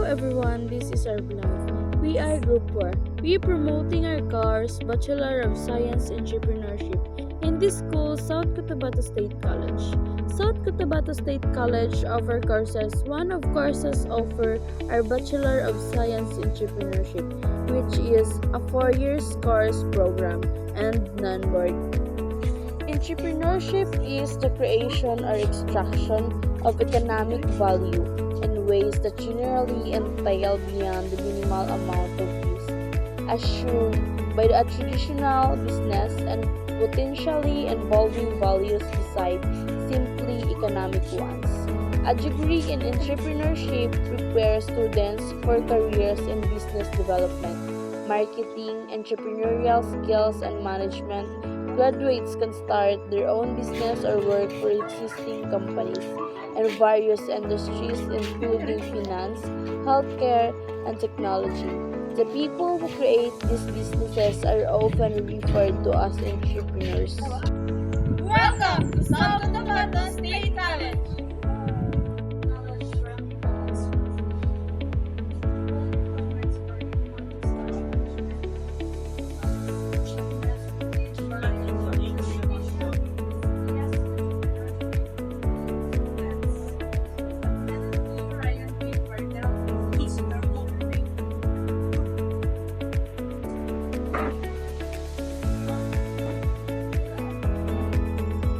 everyone, this is our vlog. We are Group 4. We promoting our course Bachelor of Science Entrepreneurship in this school, South Cotabato State College. South Cotabato State College offer courses. One of courses offer our Bachelor of Science Entrepreneurship, which is a 4 year course program and non-board. Entrepreneurship is the creation or extraction of economic value in ways that generally entail beyond the minimal amount of use assumed by a traditional business and potentially involving values beside simply economic ones. A degree in entrepreneurship prepares students for careers in business development, marketing, entrepreneurial skills, and management. Graduates can start their own business or work for existing companies in various industries including finance, healthcare, and technology. The people who create these businesses are often referred to as entrepreneurs. Welcome to South Cotabato State College.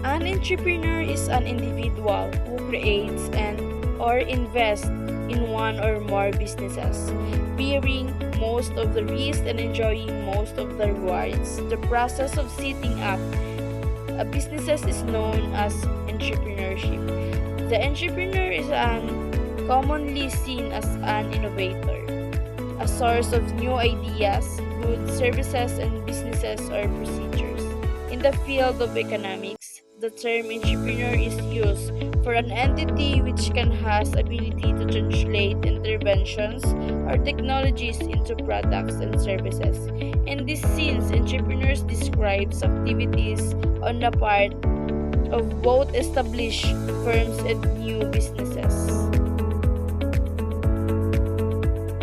An entrepreneur is an individual who creates and or invests in one or more businesses, bearing most of the risk and enjoying most of the rewards. The process of setting up a business is known as entrepreneurship. The entrepreneur is commonly seen as an innovator, a source of new ideas, goods, services, and businesses or procedures. In the field of economics, the term entrepreneur is used for an entity which can has ability to translate interventions or technologies into products and services. In this sense, entrepreneurs describes activities on the part of both established firms and new businesses.